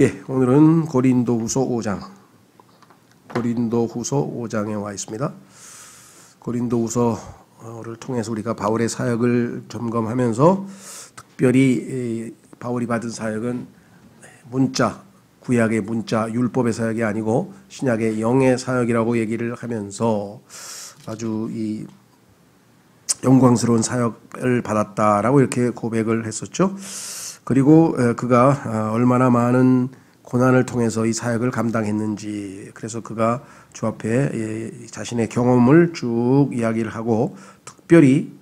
예, 오늘은 고린도후서 5장에 와 있습니다. 고린도후서를 통해서 우리가 바울의 사역을 점검하면서 특별히 바울이 받은 사역은 문자, 구약의 문자, 율법의 사역이 아니고 신약의 영의 사역이라고 얘기를 하면서 아주 이 영광스러운 사역을 받았다라고 이렇게 고백을 했었죠. 그리고 그가 얼마나 많은 고난을 통해서 이 사역을 감당했는지, 그래서 그가 주 앞에 자신의 경험을 쭉 이야기를 하고, 특별히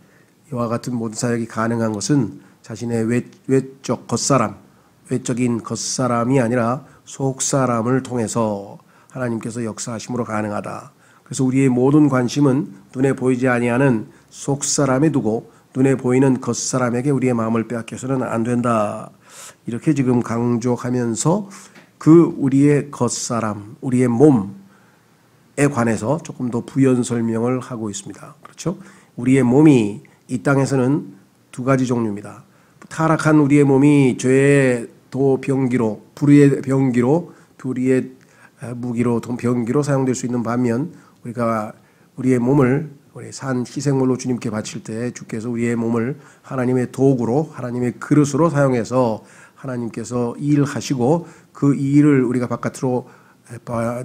이와 같은 모든 사역이 가능한 것은 자신의 외적 겉사람, 외적인 겉사람이 아니라 속사람을 통해서 하나님께서 역사하심으로 가능하다. 그래서 우리의 모든 관심은 눈에 보이지 아니하는 속사람에 두고 눈에 보이는 겉사람에게 우리의 마음을 빼앗겨서는 안 된다. 이렇게 지금 강조하면서 그 우리의 겉사람, 우리의 몸에 관해서 조금 더 부연 설명을 하고 있습니다. 그렇죠? 우리의 몸이 이 땅에서는 두 가지 종류입니다. 타락한 우리의 몸이 죄의 도병기로, 불의의 병기로, 불의의 무기로, 병기로 사용될 수 있는 반면, 우리가 우리의 몸을 우리 산 희생물로 주님께 바칠 때 주께서 우리의 몸을 하나님의 도구로, 하나님의 그릇으로 사용해서 하나님께서 일하시고, 그 일을 우리가 바깥으로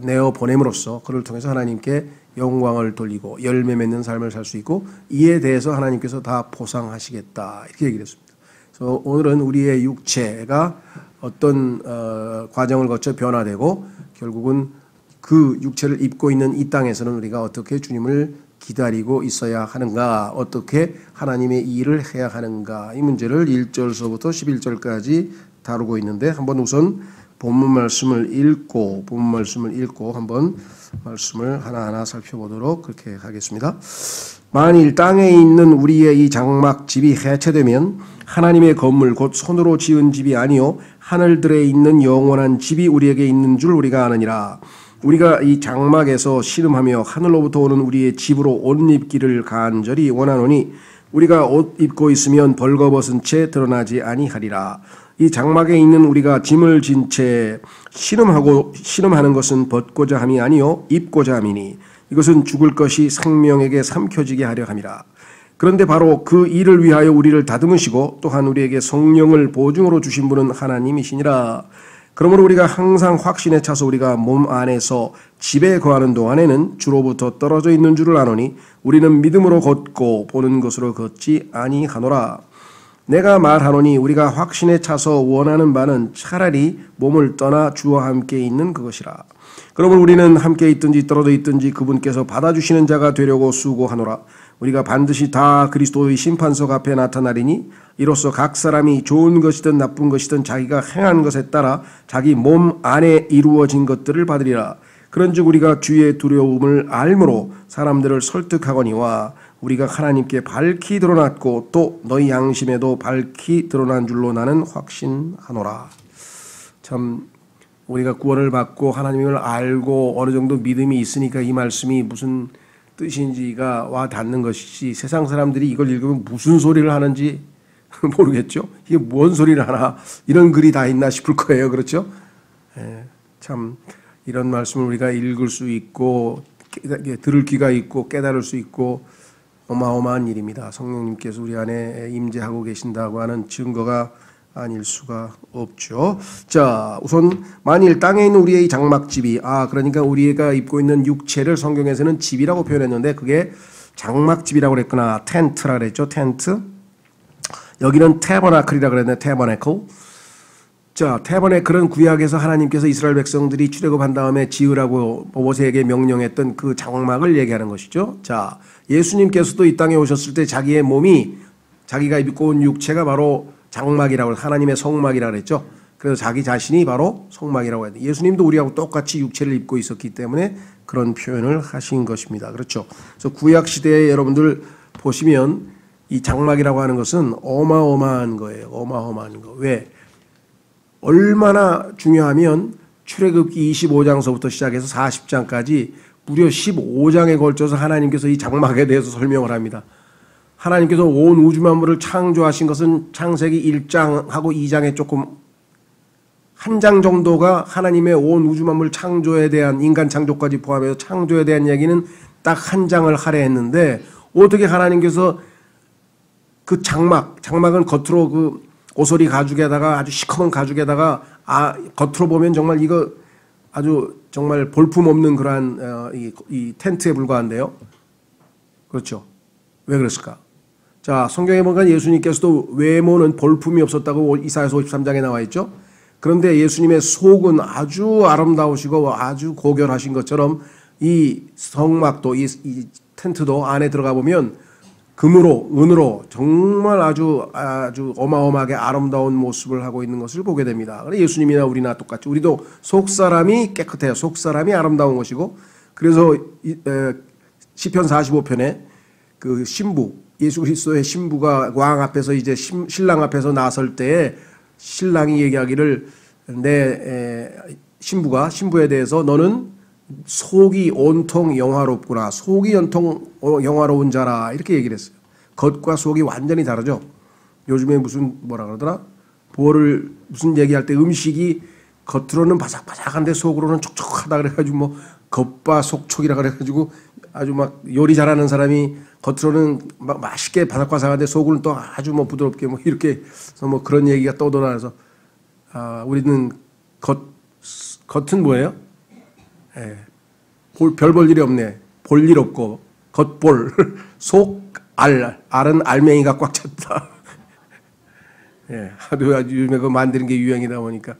내어 보냄으로써 그를 통해서 하나님께 영광을 돌리고 열매 맺는 삶을 살 수 있고, 이에 대해서 하나님께서 다 보상하시겠다, 이렇게 얘기를 했습니다. 그래서 오늘은 우리의 육체가 어떤 과정을 거쳐 변화되고, 결국은 그 육체를 입고 있는 이 땅에서는 우리가 어떻게 주님을 기다리고 있어야 하는가, 어떻게 하나님의 일을 해야 하는가, 이 문제를 1절서부터 11절까지 다루고 있는데, 한번 우선 본문 말씀을 읽고 한번 말씀을 하나하나 살펴보도록 그렇게 하겠습니다. 만일 땅에 있는 우리의 이 장막 집이 해체되면 하나님의 건물 곧 손으로 지은 집이 아니요 하늘들에 있는 영원한 집이 우리에게 있는 줄 우리가 아느니라. 우리가 이 장막에서 씨름하며 하늘로부터 오는 우리의 집으로 옷 입기를 간절히 원하노니 우리가 옷 입고 있으면 벌거벗은 채 드러나지 아니하리라. 이 장막에 있는 우리가 짐을 진 채 씨름하는 것은 벗고자 함이 아니요 입고자 함이니 이것은 죽을 것이 생명에게 삼켜지게 하려 함이라. 그런데 바로 그 일을 위하여 우리를 다듬으시고 또한 우리에게 성령을 보증으로 주신 분은 하나님이시니라. 그러므로 우리가 항상 확신에 차서 우리가 몸 안에서 집에 거하는 동안에는 주로부터 떨어져 있는 줄을 아노니 우리는 믿음으로 걷고 보는 것으로 걷지 아니하노라. 내가 말하노니 우리가 확신에 차서 원하는 바는 차라리 몸을 떠나 주와 함께 있는 그것이라. 그러므로 우리는 함께 있든지 떨어져 있든지 그분께서 받아주시는 자가 되려고 수고하노라. 우리가 반드시 다 그리스도의 심판석 앞에 나타나리니 이로써 각 사람이 좋은 것이든 나쁜 것이든 자기가 행한 것에 따라 자기 몸 안에 이루어진 것들을 받으리라. 그런즉 우리가 주의 두려움을 알므로 사람들을 설득하거니와 우리가 하나님께 밝히 드러났고 또 너희 양심에도 밝히 드러난 줄로 나는 확신하노라. 참 우리가 구원을 받고 하나님을 알고 어느 정도 믿음이 있으니까 이 말씀이 무슨 뜻인지가 와 닿는 것이지, 세상 사람들이 이걸 읽으면 무슨 소리를 하는지 모르겠죠. 이게 뭔 소리를 하나, 이런 글이 다 있나 싶을 거예요. 그렇죠? 참 이런 말씀을 우리가 읽을 수 있고 들을 귀가 있고 깨달을 수 있고 어마어마한 일입니다. 성령님께서 우리 안에 임재하고 계신다고 하는 증거가 아닐 수가 없죠. 자, 우선 만일 땅에 있는 우리의 장막집이, 그러니까 우리가 입고 있는 육체를 성경에서는 집이라고 표현했는데 그게 장막집이라고 그랬구나. 텐트라 그랬죠. 텐트. 여기는 태버나클이라고 그랬네. 태버나클. 자, 태버나클은 구약에서 하나님께서 이스라엘 백성들이 출애굽한 다음에 지으라고 모세에게 명령했던 그 장막을 얘기하는 것이죠. 자, 예수님께서도 이 땅에 오셨을 때 자기의 몸이, 자기가 입고 온 육체가 바로 장막이라고, 하나님의 성막이라고 그랬죠. 그래서 자기 자신이 바로 성막이라고 했는데, 예수님도 우리하고 똑같이 육체를 입고 있었기 때문에 그런 표현을 하신 것입니다. 그렇죠. 그래서 구약 시대에 여러분들 보시면 이 장막이라고 하는 것은 어마어마한 거예요. 어마어마한 거. 왜? 얼마나 중요하면 출애굽기 25장서부터 시작해서 40장까지 무려 15장에 걸쳐서 하나님께서 이 장막에 대해서 설명을 합니다. 하나님께서 온 우주 만물을 창조하신 것은 창세기 1장하고 2장에 조금 한 장 정도가 하나님의 온 우주 만물 창조에 대한 인간 창조까지 포함해서 창조에 대한 얘기는 딱 한 장을 할애했는데 어떻게 하나님께서 그 장막은 겉으로 그 오소리 가죽에다가 아주 시커먼 가죽에다가 겉으로 보면 정말 이거 아주 정말 볼품 없는 그러한 이 텐트에 불과한데요. 그렇죠. 왜 그랬을까? 자, 성경에 보니까 예수님께서도 외모는 볼품이 없었다고 이사야서 53장에 나와 있죠. 그런데 예수님의 속은 아주 아름다우시고 아주 고결하신 것처럼 이 성막도 이 텐트도 안에 들어가 보면 금으로 은으로 정말 아주 어마어마하게 아름다운 모습을 하고 있는 것을 보게 됩니다. 예수님이나 우리나 똑같이 우리도 속 사람이 깨끗해요. 속 사람이 아름다운 것이고 그래서 시편 45편에 그 신부 예수 그리스도의 신부가 왕 앞에서 이제 신랑 앞에서 나설 때에 신랑이 얘기하기를 내 신부에 대해서 너는 속이 온통 영화롭구나. 속이 온통 영화로운 자라. 이렇게 얘기를 했어요. 겉과 속이 완전히 다르죠. 요즘에 무슨 뭐라 그러더라? 무슨 얘기할 때 음식이 겉으로는 바삭바삭한데 속으로는 촉촉하다 그래가지고 뭐 겉바 속촉이라 그래가지고 아주 막 요리 잘하는 사람이 겉으로는 막 맛있게 바삭바삭한데 속은 또 아주 뭐 부드럽게 뭐 이렇게 해서 뭐 그런 얘기가 떠돌아서 우리는 겉은 뭐예요? 예. 별 볼 일이 없네. 볼 일 없고 겉볼 알은 알맹이가 꽉 찼다. 예. 아주 요즘에 그 만드는 게 유행이다 보니까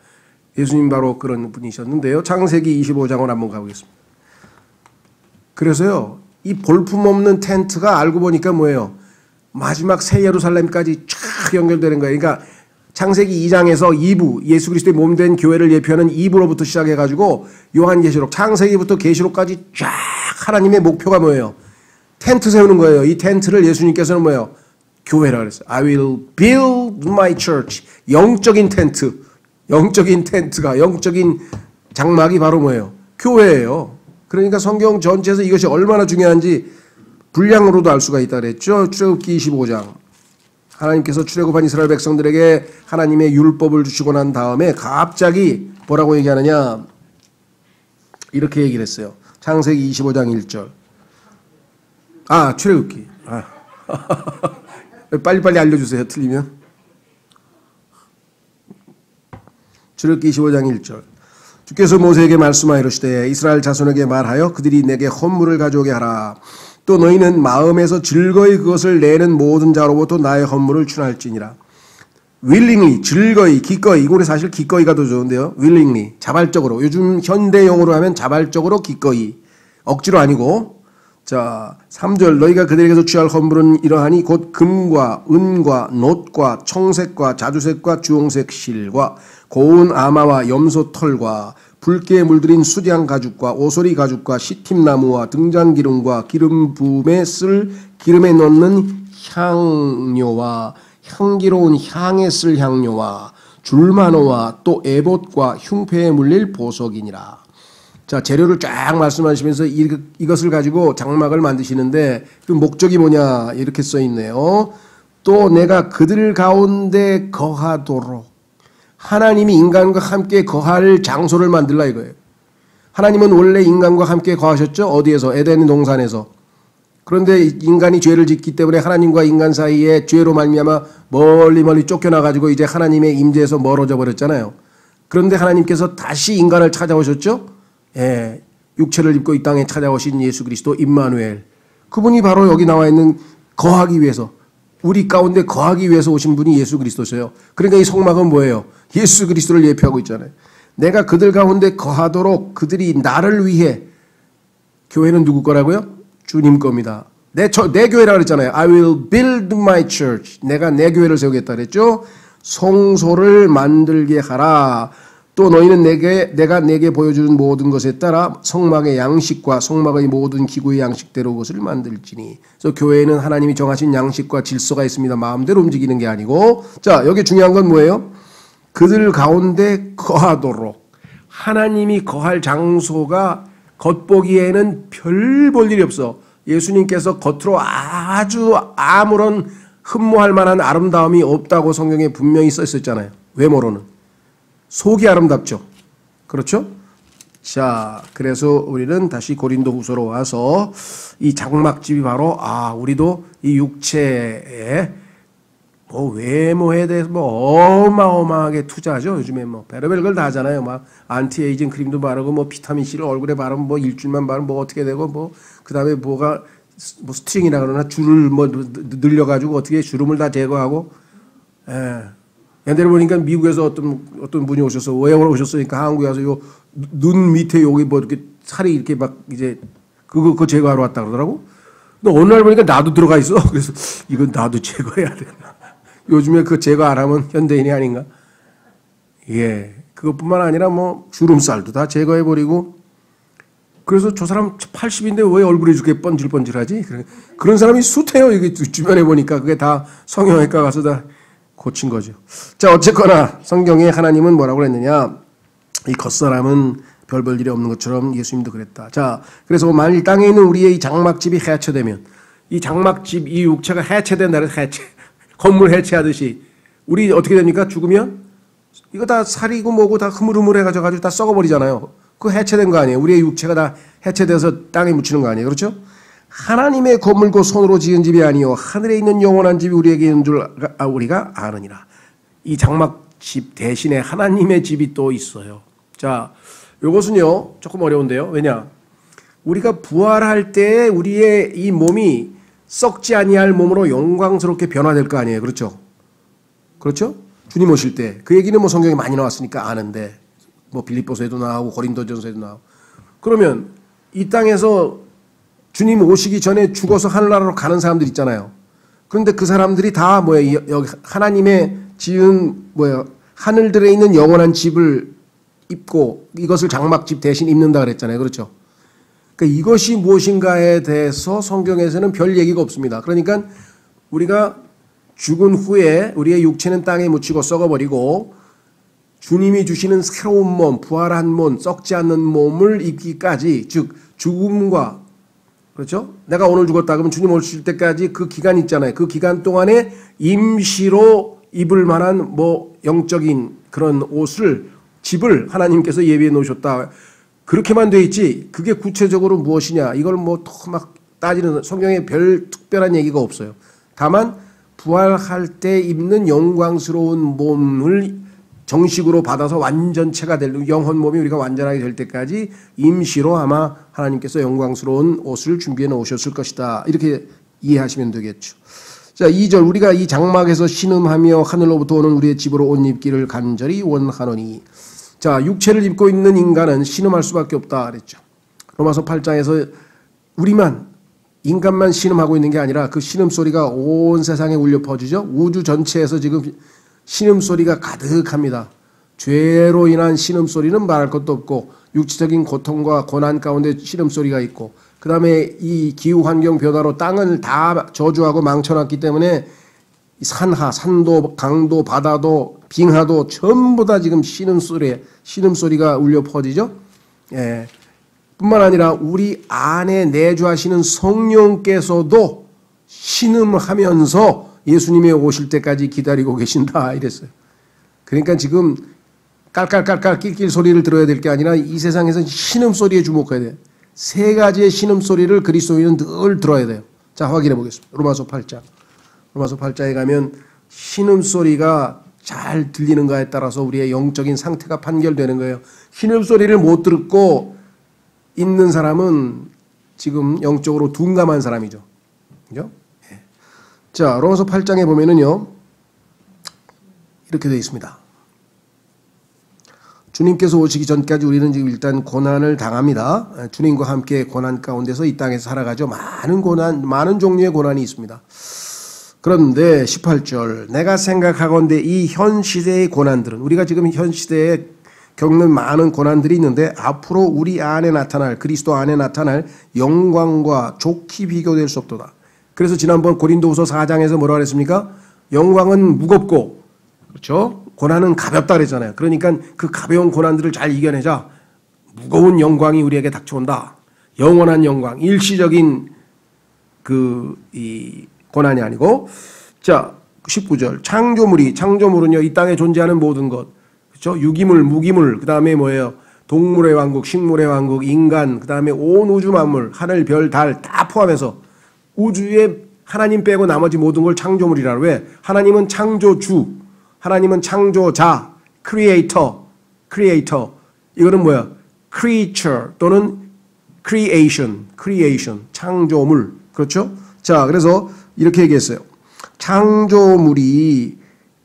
예수님 바로 그런 분이셨는데요. 창세기 25장을 한번 가보겠습니다. 그래서요. 이 볼품없는 텐트가 알고 보니까 뭐예요? 마지막 새 예루살렘까지 쫙 연결되는 거예요. 그러니까 창세기 2장에서 2부 예수 그리스도의 몸된 교회를 예표하는 2부로부터 시작해가지고 요한계시록 창세기부터 계시록까지 쫙 하나님의 목표가 뭐예요? 텐트 세우는 거예요. 이 텐트를 예수님께서는 뭐예요? 교회라 그랬어요. I will build my church. 영적인 텐트가 영적인 장막이 바로 뭐예요? 교회예요. 그러니까 성경 전체에서 이것이 얼마나 중요한지 분량으로도 알 수가 있다 그랬죠. 출애굽기 25장. 하나님께서 출애굽한 이스라엘 백성들에게 하나님의 율법을 주시고 난 다음에 갑자기 뭐라고 얘기하느냐. 이렇게 얘기를 했어요. 창세기 25장 1절. 출애굽기. 빨리빨리 알려주세요. 틀리면. 출애굽기 25장 1절. 주께서 모세에게 말씀하여 이르시되 이스라엘 자손에게 말하여 그들이 내게 헌물을 가져오게 하라. 또 너희는 마음에서 즐거이 그것을 내는 모든 자로부터 나의 헌물을 준할지니라. willingly, 즐거이, 기꺼이. 이거는 사실 기꺼이가 더 좋은데요. willingly, 자발적으로. 요즘 현대용어로 하면 자발적으로 기꺼이. 억지로 아니고. 자, 3절. 너희가 그들에게서 취할 헌물은 이러하니 곧 금과 은과 놋과 청색과 자주색과 주홍색 실과 고운 아마와 염소 털과 붉게 물들인 수량 가죽과 오소리 가죽과 시팀나무와 등잔기름과 기름 부음에 쓸 기름에 넣는 향료와 향기로운 향에 쓸 향료와 줄마노와 또 에봇과 흉패에 물릴 보석이니라. 자, 재료를 쫙 말씀하시면서 이것을 가지고 장막을 만드시는데 그 목적이 뭐냐 이렇게 써 있네요. 또 내가 그들 가운데 거하도록 하나님이 인간과 함께 거할 장소를 만들라 이거예요. 하나님은 원래 인간과 함께 거하셨죠. 어디에서? 에덴 동산에서. 그런데 인간이 죄를 짓기 때문에 하나님과 인간 사이에 죄로 말미암아 멀리 쫓겨나가지고 이제 하나님의 임재에서 멀어져 버렸잖아요. 그런데 하나님께서 다시 인간을 찾아오셨죠. 예, 육체를 입고 이 땅에 찾아오신 예수 그리스도 임마누엘. 그분이 바로 여기 나와 있는 거하기 위해서 우리 가운데 거하기 위해서 오신 분이 예수 그리스도세요. 그러니까 이 성막은 뭐예요? 예수 그리스도를 예표하고 있잖아요. 내가 그들 가운데 거하도록 그들이 나를 위해. 교회는 누구 거라고요? 주님 겁니다. 내 교회라 그랬잖아요. I will build my church. 내가 내 교회를 세우겠다 그랬죠. 성소를 만들게 하라. 또 너희는 내가 내게 보여주는 모든 것에 따라 성막의 양식과 성막의 모든 기구의 양식대로 그것을 만들지니. 그래서 교회에는 하나님이 정하신 양식과 질서가 있습니다. 마음대로 움직이는 게 아니고. 자, 여기 중요한 건 뭐예요? 그들 가운데 거하도록. 하나님이 거할 장소가 겉보기에는 별 볼 일이 없어. 예수님께서 겉으로 아주 아무런 흠모할 만한 아름다움이 없다고 성경에 분명히 써 있었잖아요. 외모로는. 속이 아름답죠. 그렇죠? 자, 그래서 우리는 다시 고린도후서로 와서 이 장막집이 바로 우리도 이 육체에 뭐 외모에 대해서 뭐 어마어마하게 투자하죠. 요즘에 뭐 별의별 걸 다 하잖아요. 막 안티에이징 크림도 바르고 뭐 비타민 C를 얼굴에 바르면 뭐 일주일만 바르면 뭐 어떻게 되고 뭐 그다음에 뭐가 뭐 스트링이라 그러나 줄을 뭐 늘려가지고 어떻게 주름을 다 제거하고. 옛날에 보니까 미국에서 어떤 분이 오셔서 왜 오셨으니까 한국에 와서 요 눈 밑에 여기 뭐 이렇게 살이 이렇게 막 이제 그거 제거하러 왔다 그러더라고. 근데 어느 날 보니까 나도 들어가 있어. 그래서 이건 나도 제거해야 되나. 요즘에 그 제거 안 하면 현대인이 아닌가? 예. 그것뿐만 아니라 뭐 주름살도 다 제거해버리고. 그래서 저 사람 80인데 왜 얼굴이 이렇게 번질번질하지? 그런 사람이 숱해요. 이게 주변에 보니까 그게 다 성형외과 가서 다 고친 거죠. 자, 어쨌거나 성경에 하나님은 뭐라고 그랬느냐? 이 겉사람은 별 볼 일이 없는 것처럼 예수님도 그랬다. 자, 그래서 만일 땅에 있는 우리의 이 장막집이 해체되면 이 장막집, 이 육체가 해체된다. 해체. 건물 해체하듯이 우리 어떻게 됩니까? 죽으면 이거 다 살이고 뭐고 다 흐물흐물해가지고 다 썩어버리잖아요. 그거 해체된 거 아니에요. 우리의 육체가 다 해체돼서 땅에 묻히는 거 아니에요. 그렇죠? 하나님의 건물고 손으로 지은 집이 아니요 하늘에 있는 영원한 집이 우리에게 있는 줄 우리가 아느니라. 이 장막집 대신에 하나님의 집이 또 있어요. 자, 이것은요 조금 어려운데요. 왜냐? 우리가 부활할 때 우리의 이 몸이 썩지 아니할 몸으로 영광스럽게 변화될 거 아니에요. 그렇죠? 그렇죠? 주님 오실 때. 그 얘기는 뭐 성경에 많이 나왔으니까 아는데 뭐 빌립보서에도 나오고 고린도전서에도 나오고. 그러면 이 땅에서 주님 오시기 전에 죽어서 하늘나라로 가는 사람들 있잖아요. 그런데 그 사람들이 다 여기 하나님의 지은 하늘들에 있는 영원한 집을 입고 이것을 장막집 대신 입는다 그랬잖아요. 그렇죠? 그러니까 이것이 무엇인가에 대해서 성경에서는 별 얘기가 없습니다. 그러니까 우리가 죽은 후에 우리의 육체는 땅에 묻히고 썩어버리고 주님이 주시는 새로운 몸, 부활한 몸, 썩지 않는 몸을 입기까지, 즉 죽음과, 그렇죠? 내가 오늘 죽었다 그러면 주님 오실 때까지 그 기간 있잖아요. 그 기간 동안에 임시로 입을 만한 영적인 그런 옷을, 집을 하나님께서 예비해 놓으셨다. 그렇게만 돼 있지 그게 구체적으로 무엇이냐 이걸 더 막 따지는 성경에 별 특별한 얘기가 없어요. 다만 부활할 때 입는 영광스러운 몸을 정식으로 받아서 완전체가 될 영혼 몸이 우리가 완전하게 될 때까지 임시로 아마 하나님께서 영광스러운 옷을 준비해 놓으셨을 것이다. 이렇게 이해하시면 되겠죠. 자, 2절 우리가 이 장막에서 신음하며 하늘로부터 오는 우리의 집으로 옷 입기를 간절히 원하노니. 자, 육체를 입고 있는 인간은 신음할 수밖에 없다 그랬죠. 로마서 8장에서 우리만 인간만 신음하고 있는 게 아니라 그 신음소리가 온 세상에 울려 퍼지죠. 우주 전체에서 지금 신음소리가 가득합니다. 죄로 인한 신음소리는 말할 것도 없고 육체적인 고통과 고난 가운데 신음소리가 있고 그 다음에 이 기후환경 변화로 땅을 다 저주하고 망쳐놨기 때문에 산하, 산도, 강도, 바다도, 빙하도 전부 다 지금 신음소리가 울려 퍼지죠. 예. 뿐만 아니라 우리 안에 내주하시는 성령께서도 신음하면서 예수님이 오실 때까지 기다리고 계신다 이랬어요. 그러니까 지금 깔깔깔깔 낄낄 소리를 들어야 될 게 아니라 이 세상에서 신음소리에 주목해야 돼요. 세 가지의 신음소리를 그리스도인은 늘 들어야 돼요. 자, 확인해 보겠습니다. 로마서 8장. 로마서 8장에 가면 신음소리가 잘 들리는가에 따라서 우리의 영적인 상태가 판결되는 거예요. 신음소리를 못 듣고 있는 사람은 지금 영적으로 둔감한 사람이죠. 그죠? 예. 자, 로마서 8장에 보면은요, 이렇게 되어 있습니다. 주님께서 오시기 전까지 우리는 지금 일단 고난을 당합니다. 주님과 함께 고난 가운데서 이 땅에서 살아가죠. 많은 고난, 많은 종류의 고난이 있습니다. 그런데 18절 내가 생각하건대 이 현 시대의 고난들은 우리가 지금 현 시대에 겪는 많은 고난들이 있는데 앞으로 우리 안에 나타날 그리스도 안에 나타날 영광과 좋게 비교될 수 없도다. 그래서 지난번 고린도후서 4장에서 뭐라 그랬습니까? 영광은 무겁고 그렇죠? 고난은 가볍다 그랬잖아요. 그러니까 그 가벼운 고난들을 잘 이겨내자 무거운 영광이 우리에게 닥쳐온다. 영원한 영광, 일시적인 이 고난이 아니고. 자, 19절 창조물은요 이 땅에 존재하는 모든 것 그렇죠? 유기물, 무기물, 그 다음에 뭐예요? 동물의 왕국, 식물의 왕국, 인간, 그 다음에 온 우주 만물, 하늘, 별, 달 다 포함해서 우주에 하나님 빼고 나머지 모든 걸 창조물이라. 왜? 하나님은 창조주, 하나님은 창조자, 크리에이터. 이거는 뭐야? creature 또는 creation, 창조물. 그렇죠? 자, 그래서 이렇게 얘기했어요. 창조물이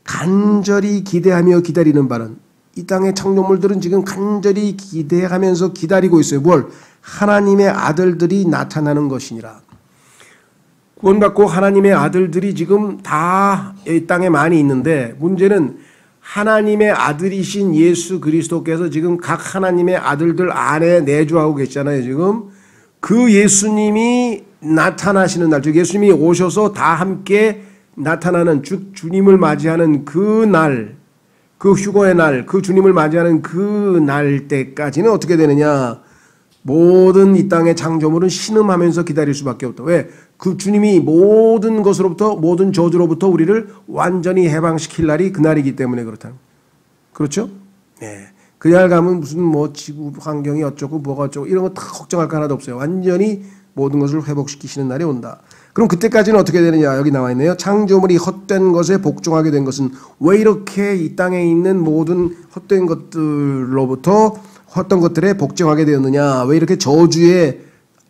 간절히 기대하며 기다리는 바는, 이 땅의 창조물들은 지금 간절히 기대하면서 기다리고 있어요. 뭘? 하나님의 아들들이 나타나는 것이니라. 구원받고 하나님의 아들들이 지금 다 이 땅에 많이 있는데, 문제는 하나님의 아들이신 예수 그리스도께서 지금 각 하나님의 아들들 안에 내주하고 계시잖아요. 지금 그 예수님이 나타나시는 날, 즉 예수님이 오셔서 다 함께 나타나는, 즉 주님을 맞이하는 그 날, 그 휴거의 날, 그 주님을 맞이하는 그 날 때까지는 어떻게 되느냐? 모든 이 땅의 창조물은 신음하면서 기다릴 수밖에 없다. 왜? 그 주님이 모든 것으로부터, 모든 저주로부터 우리를 완전히 해방시킬 날이 그날이기 때문에 그렇다. 그렇죠? 네. 그날 가면 무슨 뭐 지구 환경이 어쩌고 뭐가 어쩌고 이런 거 다 걱정할 거 하나도 없어요. 완전히 모든 것을 회복시키시는 날이 온다. 그럼 그때까지는 어떻게 되느냐? 여기 나와 있네요. 창조물이 헛된 것에 복종하게 된 것은 왜 이렇게 이 땅에 있는 모든 헛된 것들로부터 어떤 것들에 복종하게 되었느냐? 왜 이렇게 저주의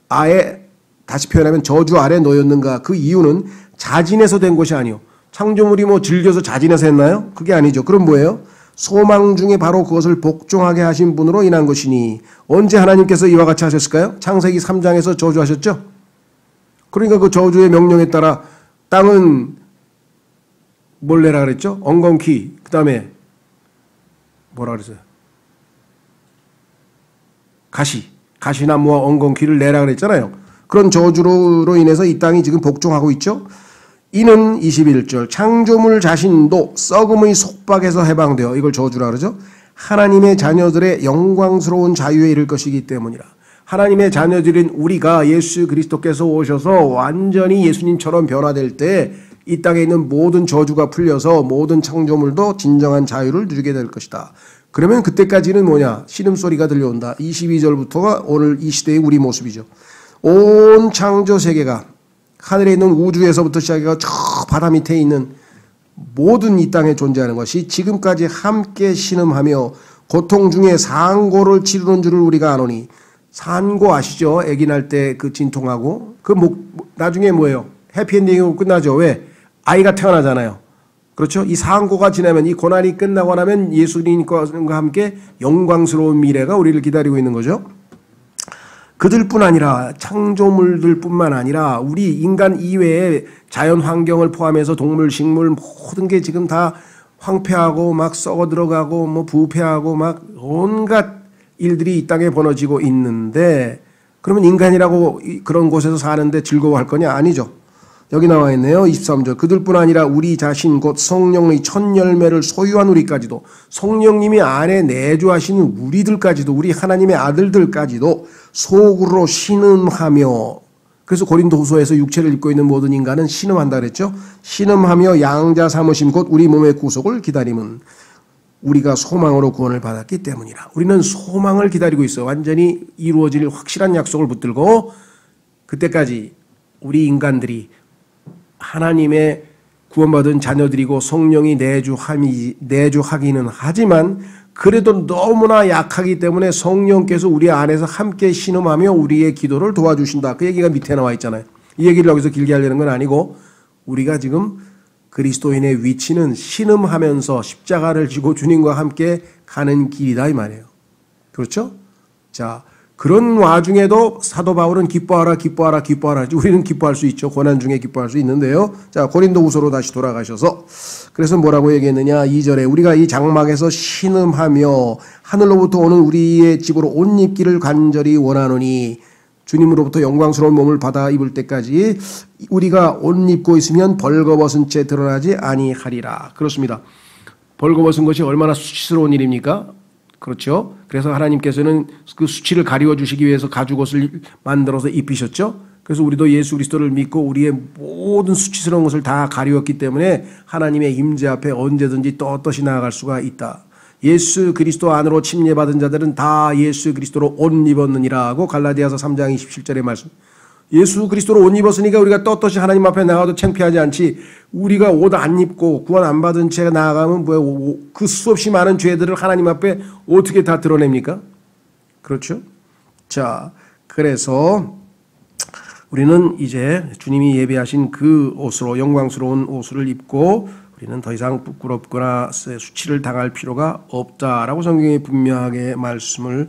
아래, 다시 표현하면 저주 아래 놓였는가? 그 이유는 자진해서 된 것이 아니요. 창조물이 뭐 즐겨서 자진해서 했나요? 그게 아니죠. 그럼 뭐예요? 소망 중에 바로 그것을 복종하게 하신 분으로 인한 것이니. 언제 하나님께서 이와 같이 하셨을까요? 창세기 3장에서 저주하셨죠? 그러니까 그 저주의 명령에 따라 땅은 뭘 내라 그랬죠? 엉겅퀴, 그 다음에 뭐라 그랬어요? 가시나무와 엉겅퀴를 내라 그랬잖아요. 그런 저주로 인해서 이 땅이 지금 복종하고 있죠. 이는 21절 창조물 자신도 썩음의 속박에서 해방되어, 이걸 저주라 그러죠. 하나님의 자녀들의 영광스러운 자유에 이를 것이기 때문이라. 하나님의 자녀들인 우리가 예수 그리스도께서 오셔서 완전히 예수님처럼 변화될 때 이 땅에 있는 모든 저주가 풀려서 모든 창조물도 진정한 자유를 누리게 될 것이다. 그러면 그때까지는 뭐냐? 신음소리가 들려온다. 22절부터가 오늘 이 시대의 우리 모습이죠. 온 창조 세계가, 하늘에 있는 우주에서부터 시작해서 저 바다 밑에 있는 모든 이 땅에 존재하는 것이 지금까지 함께 신음하며 고통 중에 산고를 치르는 줄을 우리가 아노니. 산고 아시죠? 아기 날 때 그 진통하고 나중에 뭐예요? 해피엔딩으로 끝나죠. 왜? 아이가 태어나잖아요. 그렇죠? 이 산고가 지나면, 이 고난이 끝나고 나면 예수님과 함께 영광스러운 미래가 우리를 기다리고 있는 거죠. 그들뿐 아니라, 창조물들 뿐만 아니라 우리 인간 이외의 자연 환경을 포함해서 동물, 식물 모든 게 지금 다 황폐하고 막 썩어 들어가고 뭐 부패하고 막 온갖 일들이 이 땅에 벌어지고 있는데, 그러면 인간이라고 그런 곳에서 사는데 즐거워할 거냐? 아니죠. 여기 나와 있네요. 23절 그들뿐 아니라 우리 자신 곧 성령의 첫 열매를 소유한 우리까지도, 성령님이 안에 내주하시는 우리들까지도, 우리 하나님의 아들들까지도 속으로 신음하며, 그래서 고린도후서에서 육체를 입고 있는 모든 인간은 신음한다 그랬죠. 신음하며 양자 삼으심 곧 우리 몸의 구속을 기다림은 우리가 소망으로 구원을 받았기 때문이라. 우리는 소망을 기다리고 있어. 완전히 이루어질 확실한 약속을 붙들고 그때까지 우리 인간들이 하나님의 구원받은 자녀들이고 성령이 내주하기는 하지만 그래도 너무나 약하기 때문에 성령께서 우리 안에서 함께 신음하며 우리의 기도를 도와주신다. 그 얘기가 밑에 나와 있잖아요. 이 얘기를 여기서 길게 하려는 건 아니고, 우리가 지금 그리스도인의 위치는 신음하면서 십자가를 지고 주님과 함께 가는 길이다 이 말이에요. 그렇죠? 자, 그런 와중에도 사도 바울은 기뻐하라 기뻐하라 기뻐하라. 우리는 기뻐할 수 있죠. 고난 중에 기뻐할 수 있는데요. 자, 고린도후서로 다시 돌아가셔서 그래서 뭐라고 얘기했느냐. 2절에 우리가 이 장막에서 신음하며 하늘로부터 오는 우리의 집으로 옷 입기를 간절히 원하노니, 주님으로부터 영광스러운 몸을 받아 입을 때까지 우리가 옷 입고 있으면 벌거벗은 채 드러나지 아니하리라. 그렇습니다. 벌거벗은 것이 얼마나 수치스러운 일입니까? 그렇죠. 그래서 하나님께서는 그 수치를 가리워 주시기 위해서 가죽옷을 만들어서 입히셨죠. 그래서 우리도 예수 그리스도를 믿고 우리의 모든 수치스러운 것을 다 가리웠기 때문에 하나님의 임재 앞에 언제든지 떳떳이 나아갈 수가 있다. 예수 그리스도 안으로 침례받은 자들은 다 예수 그리스도로 옷 입었느니라고 갈라디아서 3장 27절의 말씀. 예수 그리스도로 옷 입었으니까 우리가 떳떳이 하나님 앞에 나가도 창피하지 않지. 우리가 옷 안 입고 구원 안 받은 채 나아가면 뭐야? 그 수없이 많은 죄들을 하나님 앞에 어떻게 다 드러냅니까? 그렇죠? 자, 그래서 우리는 이제 주님이 예배하신 그 옷으로 영광스러운 옷을 입고 우리는 더 이상 부끄럽거나 수치를 당할 필요가 없다라고 성경에 분명하게 말씀을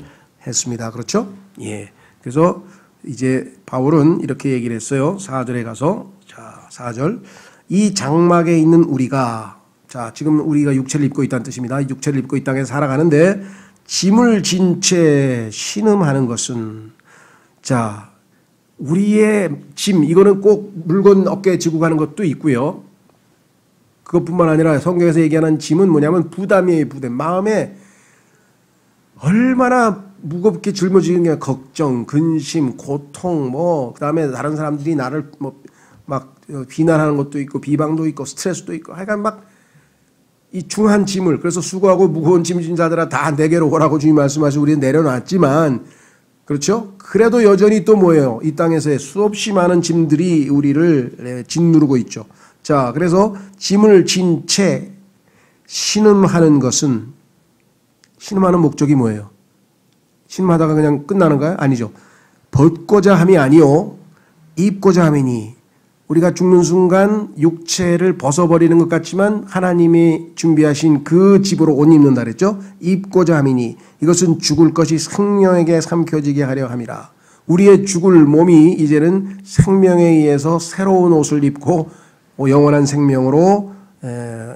했습니다. 그렇죠? 예. 그래서 이제 바울은 이렇게 얘기를 했어요. 4절에 가서, 자, 4절. 이 장막에 있는 우리가, 자, 지금 우리가 육체를 입고 있다는 뜻입니다. 육체를 입고 이 땅에 살아가는데 짐을 진 채 신음하는 것은, 자, 우리의 짐, 이거는 꼭 물건 어깨에 지고 가는 것도 있고요. 그것뿐만 아니라 성경에서 얘기하는 짐은 뭐냐면 부담이에요. 부담. 마음에 얼마나 무겁게 짊어지는 게 걱정, 근심, 고통, 그다음에 다른 사람들이 나를 막 비난하는 것도 있고 비방도 있고 스트레스도 있고 하여간 막 이 중한 짐을, 그래서 수고하고 무거운 짐 진 자들아 다 내게로 오라고 주님 말씀하시고 우리는 내려놨지만, 그렇죠? 그래도 여전히 또 뭐예요? 이 땅에서의 수없이 많은 짐들이 우리를 짓누르고 있죠. 자, 그래서 짐을 진 채 신음하는 것은, 신음하는 목적이 뭐예요? 신음하다가 그냥 끝나는가요? 아니죠. 벗고자 함이 아니요 입고자 함이니. 우리가 죽는 순간 육체를 벗어버리는 것 같지만 하나님이 준비하신 그 집으로 옷 입는다 그랬죠. 입고자 함이니 이것은 죽을 것이 생명에게 삼켜지게 하려 함이라. 우리의 죽을 몸이 이제는 생명에 의해서 새로운 옷을 입고 영원한 생명으로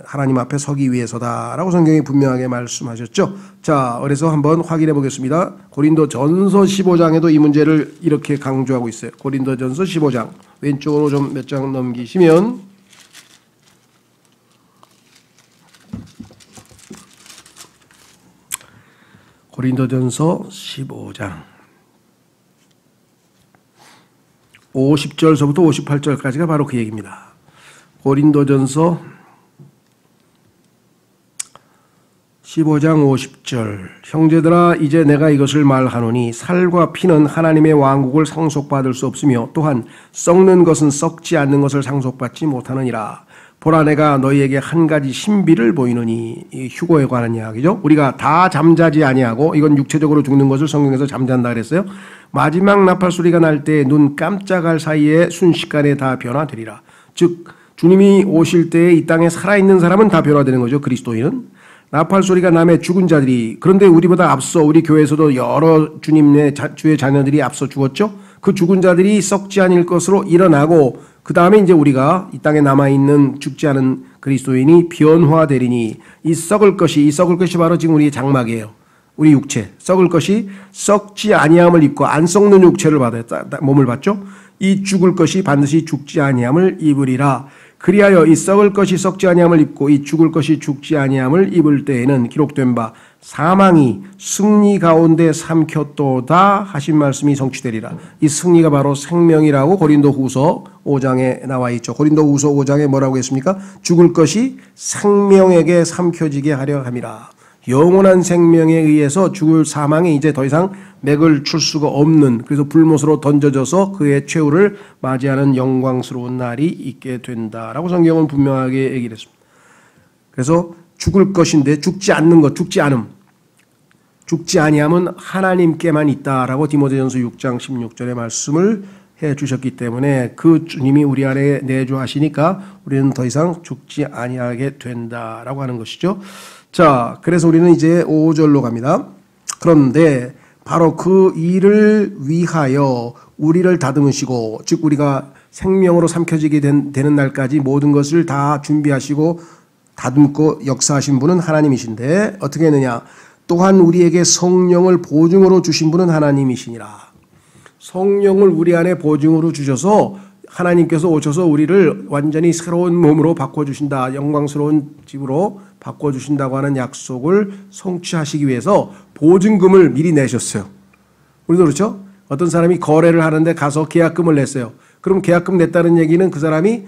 하나님 앞에 서기 위해서다라고 성경이 분명하게 말씀하셨죠. 자, 그래서 한번 확인해 보겠습니다. 고린도전서 15장에도 이 문제를 이렇게 강조하고 있어요. 고린도전서 15장 왼쪽으로 좀 몇 장 넘기시면 고린도전서 15장 50절서부터 58절까지가 바로 그 얘기입니다. 고린도전서 15장 50절. 형제들아 이제 내가 이것을 말하노니 살과 피는 하나님의 왕국을 상속받을 수 없으며 또한 썩는 것은 썩지 않는 것을 상속받지 못하느니라. 보라 내가 너희에게 한 가지 신비를 보이노니, 이 휴거에 관한 이야기죠. 우리가 다 잠자지 아니하고, 이건 육체적으로 죽는 것을 성경에서 잠잔다 그랬어요. 마지막 나팔 소리가 날 때 눈 깜짝할 사이에 순식간에 다 변화되리라. 즉 주님이 오실 때 이 땅에 살아있는 사람은 다 변화되는 거죠. 그리스도인은. 나팔 소리가 나매 죽은 자들이, 그런데 우리보다 앞서 우리 교회에서도 여러 주님의 주의 자녀들이 앞서 죽었죠. 그 죽은 자들이 썩지 않을 것으로 일어나고 그 다음에 이제 우리가 이 땅에 남아있는 죽지 않은 그리스도인이 변화되리니 이 썩을 것이 바로 지금 우리의 장막이에요. 우리 육체. 썩을 것이 썩지 아니함을 입고 안 썩는 육체를 받아요. 몸을 받죠. 이 죽을 것이 반드시 죽지 아니함을 입으리라. 그리하여 이 썩을 것이 썩지 아니함을 입고 이 죽을 것이 죽지 아니함을 입을 때에는 기록된 바 사망이 승리 가운데 삼켰도다 하신 말씀이 성취되리라. 이 승리가 바로 생명이라고 고린도후서 5장에 나와 있죠. 고린도후서 5장에 뭐라고 했습니까? 죽을 것이 생명에게 삼켜지게 하려 함이라. 영원한 생명에 의해서 죽을 사망에 이제 더 이상 맥을 출 수가 없는, 그래서 불못으로 던져져서 그의 최후를 맞이하는 영광스러운 날이 있게 된다라고 성경은 분명하게 얘기를 했습니다. 그래서 죽을 것인데 죽지 않는 것, 죽지 않음, 죽지 아니함은 하나님께만 있다라고 디모데전서 6장 16절의 말씀을 해 주셨기 때문에 그 주님이 우리 안에 내주하시니까 우리는 더 이상 죽지 아니하게 된다라고 하는 것이죠. 자, 그래서 우리는 이제 5절로 갑니다. 그런데 바로 그 일을 위하여 우리를 다듬으시고, 즉 우리가 생명으로 삼켜지게 되는 날까지 모든 것을 다 준비하시고 다듬고 역사하신 분은 하나님이신데 어떻게 했느냐? 또한 우리에게 성령을 보증으로 주신 분은 하나님이시니라. 성령을 우리 안에 보증으로 주셔서 하나님께서 오셔서 우리를 완전히 새로운 몸으로 바꿔주신다, 영광스러운 집으로 바꿔주신다고 하는 약속을 성취하시기 위해서 보증금을 미리 내셨어요. 우리도 그렇죠? 어떤 사람이 거래를 하는데 가서 계약금을 냈어요. 그럼 계약금 냈다는 얘기는 그 사람이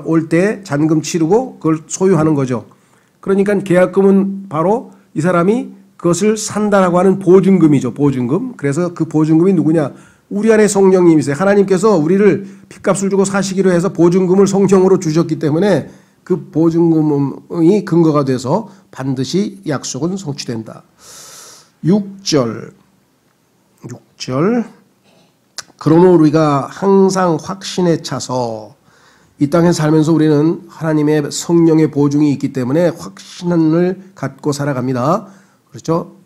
올 때 잔금 치르고 그걸 소유하는 거죠. 그러니까 계약금은 바로 이 사람이 그것을 산다라고 하는 보증금이죠. 보증금. 그래서 그 보증금이 누구냐? 우리 안에 성령님이세요. 하나님께서 우리를 핏값을 주고 사시기로 해서 보증금을 성령으로 주셨기 때문에 그 보증금이 근거가 돼서 반드시 약속은 성취된다. 6절. 그러므로 우리가 항상 확신에 차서 이 땅에 살면서 우리는 하나님의 성령의 보증이 있기 때문에 확신을 갖고 살아갑니다. 그렇죠?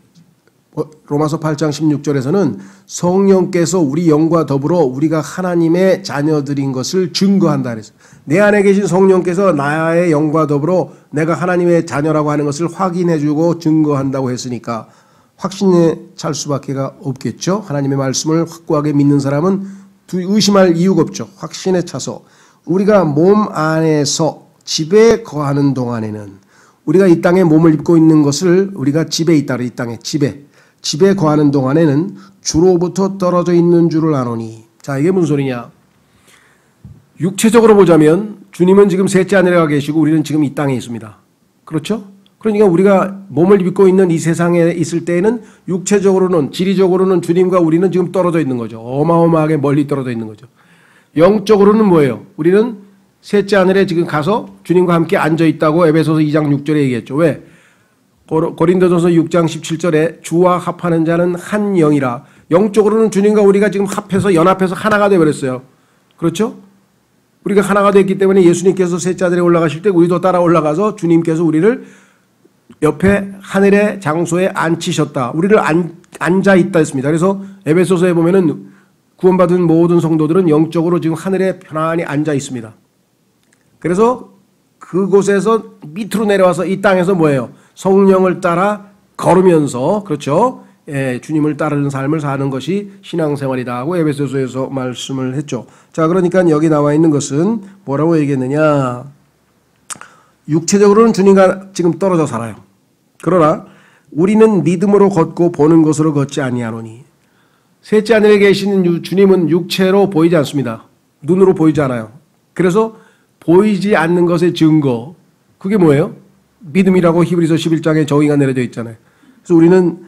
로마서 8장 16절에서는 성령께서 우리 영과 더불어 우리가 하나님의 자녀들인 것을 증거한다 그랬어요. 내 안에 계신 성령께서 나의 영과 더불어 내가 하나님의 자녀라고 하는 것을 확인해주고 증거한다고 했으니까 확신에 찰 수밖에 없겠죠. 하나님의 말씀을 확고하게 믿는 사람은 의심할 이유가 없죠. 확신에 차서 우리가 몸 안에서 집에 거하는 동안에는 우리가 이 땅에 몸을 입고 있는 것을 우리가 집에 있다. 이 땅에 집에 거하는 동안에는 주로부터 떨어져 있는 줄을 아노니. 자, 이게 무슨 소리냐? 육체적으로 보자면 주님은 지금 셋째 하늘에 가 계시고 우리는 지금 이 땅에 있습니다. 그렇죠? 그러니까 우리가 몸을 입고 있는 이 세상에 있을 때에는 육체적으로는 지리적으로는 주님과 우리는 지금 떨어져 있는 거죠. 어마어마하게 멀리 떨어져 있는 거죠. 영적으로는 뭐예요? 우리는 셋째 하늘에 지금 가서 주님과 함께 앉아 있다고 에베소서 2장 6절에 얘기했죠. 왜? 고린도전서 6장 17절에 주와 합하는 자는 한 영이라. 영적으로는 주님과 우리가 지금 합해서 연합해서 하나가 되어버렸어요. 그렇죠? 우리가 하나가 됐기 때문에 예수님께서 셋째 하늘에 올라가실 때 우리도 따라 올라가서 주님께서 우리를 옆에 하늘의 장소에 앉히셨다. 우리를 앉아 있다 했습니다. 그래서 에베소서에 보면은 구원받은 모든 성도들은 영적으로 지금 하늘에 편안히 앉아 있습니다. 그래서 그곳에서 밑으로 내려와서 이 땅에서 뭐예요? 성령을 따라 걸으면서 그렇죠? 예, 주님을 따르는 삶을 사는 것이 신앙생활이다 하고 에베소서에서 말씀을 했죠. 자, 그러니까 여기 나와 있는 것은 뭐라고 얘기했느냐? 육체적으로는 주님과 지금 떨어져 살아요. 그러나 우리는 믿음으로 걷고 보는 것으로 걷지 아니하노니. 셋째 하늘에 계시는 주님은 육체로 보이지 않습니다. 눈으로 보이지 않아요. 그래서 보이지 않는 것의 증거, 그게 뭐예요? 믿음이라고 히브리서 11장에 정의가 내려져 있잖아요. 그래서 우리는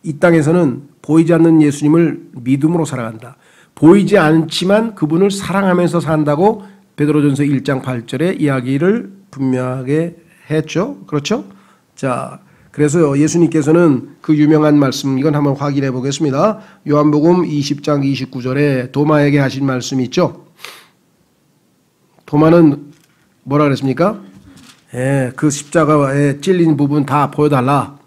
이 땅에서는 보이지 않는 예수님을 믿음으로 살아간다. 보이지 않지만 그분을 사랑하면서 산다고 베드로전서 1장 8절에 이야기를 분명하게 했죠. 그렇죠? 자, 그래서 예수님께서는 그 유명한 말씀, 이건 한번 확인해 보겠습니다. 요한복음 20장 29절에 도마에게 하신 말씀이 있죠. 도마는 뭐라 그랬습니까? 예, 그 십자가에 찔린 부분 다 보여달라.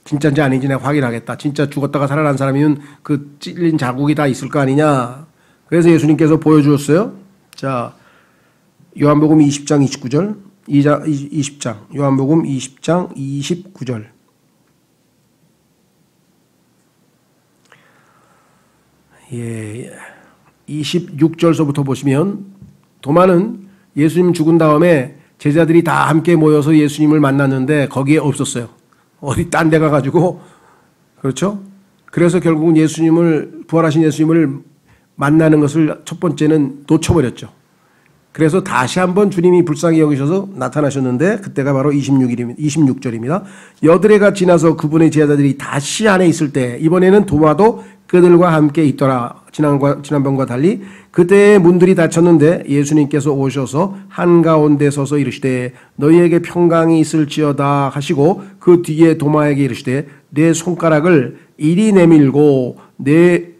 진짜인지 아닌지 내가 확인하겠다. 진짜 죽었다가 살아난 사람이면 그 찔린 자국이 다 있을 거 아니냐. 그래서 예수님께서 보여주었어요. 자, 요한복음 20장 29절, 20장, 요한복음 20장 29절. 예, 26절서부터 보시면 도마는 예수님 죽은 다음에 제자들이 다 함께 모여서 예수님을 만났는데 거기에 없었어요. 어디 딴 데 가가지고, 그렇죠? 그래서 결국은 부활하신 예수님을 만나는 것을 첫 번째는 놓쳐버렸죠. 그래서 다시 한번 주님이 불쌍히 여기셔서 나타나셨는데 그때가 바로 26절입니다. 여드레가 지나서 그분의 제자들이 다시 안에 있을 때 이번에는 도마도 그들과 함께 있더라. 지난번과 달리 그때의 문들이 닫혔는데 예수님께서 오셔서 한가운데 서서 이르시되 너희에게 평강이 있을지어다 하시고 그 뒤에 도마에게 이르시되 내 손가락을 이리 내밀고 내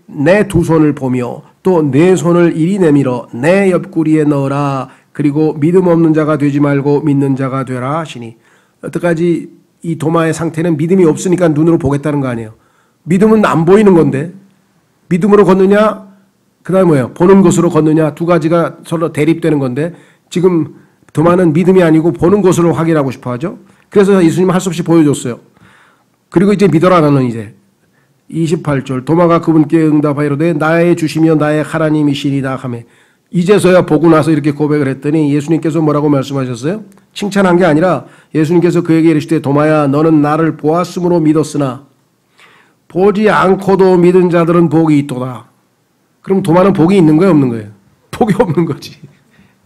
두 손을 보며 또 내 손을 이리 내밀어 내 옆구리에 넣어라. 그리고 믿음 없는 자가 되지 말고 믿는 자가 되라 하시니. 여태까지 이 도마의 상태는 믿음이 없으니까 눈으로 보겠다는 거 아니에요. 믿음은 안 보이는 건데 믿음으로 걷느냐 그 다음에 뭐예요? 보는 것으로 걷느냐. 두 가지가 서로 대립되는 건데 지금 도마는 믿음이 아니고 보는 것으로 확인하고 싶어 하죠. 그래서 예수님은 할 수 없이 보여줬어요. 그리고 이제 믿어라 나는 이제 28절 도마가 그분께 응답하여 이르되 나의 주시며 나의 하나님이시니이다 하매 이제서야 보고 나서 이렇게 고백을 했더니 예수님께서 뭐라고 말씀하셨어요? 칭찬한 게 아니라 예수님께서 그에게 이르시되 도마야 너는 나를 보았으므로 믿었으나 보지 않고도 믿은 자들은 복이 있도다. 그럼 도마는 복이 있는 거예요, 없는 거예요? 복이 없는 거지.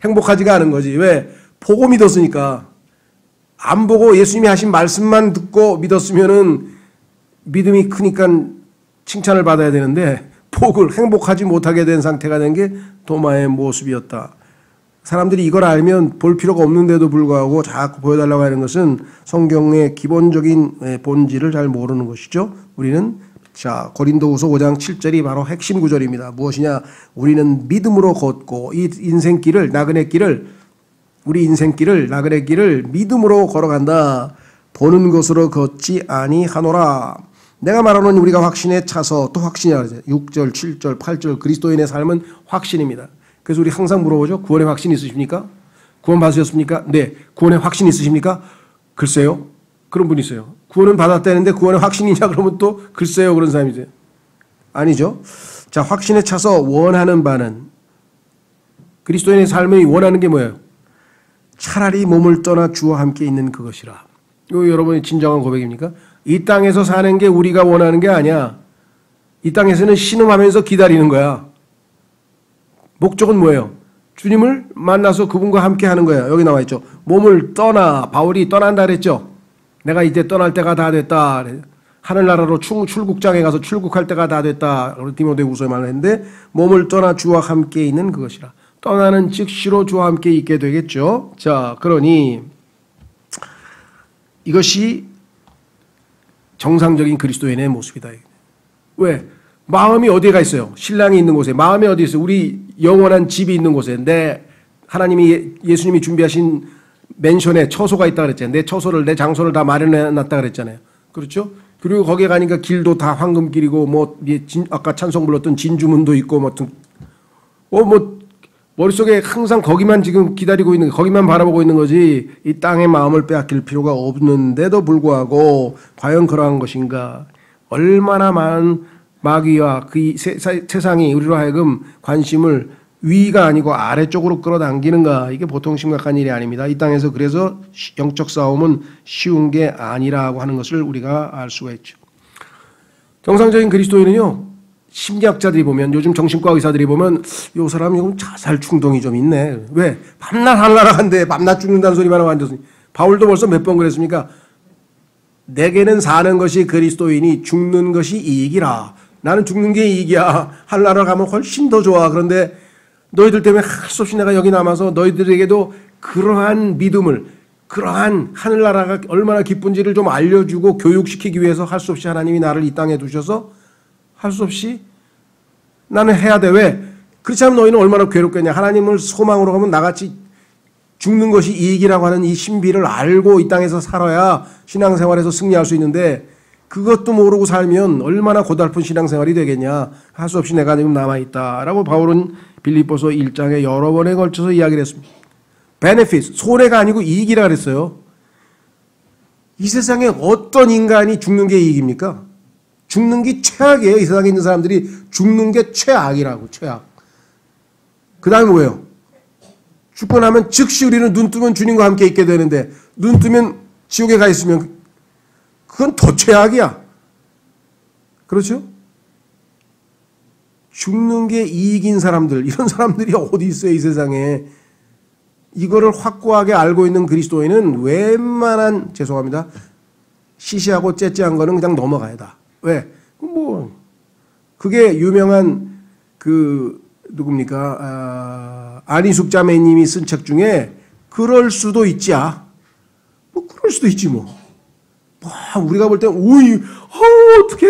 행복하지가 않은 거지. 왜? 보고 믿었으니까. 안 보고 예수님이 하신 말씀만 듣고 믿었으면은 믿음이 크니까 칭찬을 받아야 되는데 복을 행복하지 못하게 된 상태가 된 게 도마의 모습이었다. 사람들이 이걸 알면 볼 필요가 없는데도 불구하고 자꾸 보여달라고 하는 것은 성경의 기본적인 본질을 잘 모르는 것이죠. 우리는 자 고린도후서 5장 7절이 바로 핵심 구절입니다. 무엇이냐? 우리는 믿음으로 걷고 이 인생길을 나그네 길을 우리 인생길을 나그네 길을 믿음으로 걸어간다. 보는 것으로 걷지 아니하노라. 내가 말하는 우리가 확신에 차서 또 확신이라 그러죠. 6절, 7절, 8절 그리스도인의 삶은 확신입니다. 그래서 우리 항상 물어보죠. 구원의 확신 있으십니까? 구원 받으셨습니까? 네. 구원의 확신 있으십니까? 글쎄요. 그런 분이 있어요. 구원은 받았다는데 구원의 확신이냐 그러면 또 글쎄요 그런 사람이세요. 아니죠. 자, 확신에 차서 원하는 바는 그리스도인의 삶이 원하는 게 뭐예요? 차라리 몸을 떠나 주와 함께 있는 그것이라. 이거 여러분의 진정한 고백입니까? 이 땅에서 사는 게 우리가 원하는 게 아니야. 이 땅에서는 신음하면서 기다리는 거야. 목적은 뭐예요? 주님을 만나서 그분과 함께 하는 거예요. 여기 나와 있죠. 몸을 떠나. 바울이 떠난다 그랬죠. 내가 이제 떠날 때가 다 됐다. 하늘나라로 출국장에 가서 출국할 때가 다 됐다. 디모데후서에 말했는데 몸을 떠나 주와 함께 있는 그것이라. 떠나는 즉시로 주와 함께 있게 되겠죠. 자, 그러니 이것이 정상적인 그리스도인의 모습이다. 왜? 마음이 어디에 있어요? 신랑이 있는 곳에. 마음이 어디 있어요? 우리 영원한 집이 있는 곳에. 내 하나님이 예수님이 준비하신 맨션에 처소가 있다 그랬잖아요. 내 처소를 내 장소를 다 마련해 놨다 그랬잖아요. 그렇죠? 그리고 거기에 가니까 길도 다 황금길이고 뭐 아까 찬송 불렀던 진주문도 있고 뭐 머릿속에 항상 거기만 지금 기다리고 있는 거기만 바라보고 있는 거지 이 땅의 마음을 빼앗길 필요가 없는데도 불구하고 과연 그러한 것인가? 얼마나 많은 마귀와 그 세상이 우리로 하여금 관심을 위가 아니고 아래쪽으로 끌어당기는가? 이게 보통 심각한 일이 아닙니다. 이 땅에서 그래서 영적 싸움은 쉬운 게 아니라고 하는 것을 우리가 알 수가 있죠. 정상적인 그리스도인은요. 심리학자들이 보면 요즘 정신과 의사들이 보면 이 사람이 좀 자살 충동이 좀 있네. 왜? 밤낮 하늘나라 간대. 밤낮 죽는다는 소리만 하고 앉았으니. 바울도 벌써 몇 번 그랬습니까? 내게는 사는 것이 그리스도이니 죽는 것이 이익이라. 나는 죽는 게 이익이야. 하늘나라 가면 훨씬 더 좋아. 그런데 너희들 때문에 할 수 없이 내가 여기 남아서 너희들에게도 그러한 믿음을 그러한 하늘나라가 얼마나 기쁜지를 좀 알려주고 교육시키기 위해서 할 수 없이 하나님이 나를 이 땅에 두셔서 할 수 없이 나는 해야 돼. 왜? 그렇지 않으면 너희는 얼마나 괴롭겠냐. 하나님을 소망으로 가면 나같이 죽는 것이 이익이라고 하는 이 신비를 알고 이 땅에서 살아야 신앙생활에서 승리할 수 있는데 그것도 모르고 살면 얼마나 고달픈 신앙생활이 되겠냐. 할 수 없이 내가 지금 남아있다라고 바울은 빌립보서 1장에 여러 번에 걸쳐서 이야기를 했습니다. benefit, 손해가 아니고 이익이라 그랬어요. 이 세상에 어떤 인간이 죽는 게 이익입니까? 죽는 게 최악이에요. 이 세상에 있는 사람들이 죽는 게 최악이라고. 최악. 그 다음에 뭐예요? 죽고 나면 즉시 우리는 눈 뜨면 주님과 함께 있게 되는데 눈 뜨면 지옥에 가 있으면 그건 더 최악이야. 그렇죠? 죽는 게 이익인 사람들, 이런 사람들이 어디 있어요, 이 세상에. 이거를 확고하게 알고 있는 그리스도인은 웬만한, 죄송합니다, 시시하고 째째한 거는 그냥 넘어가야 다. 왜? 그게 유명한 누굽니까? 안희숙 자매님이 쓴 책 중에 그럴 수도 있지야. 그럴 수도 있지 우리가 볼 때, 어떻게,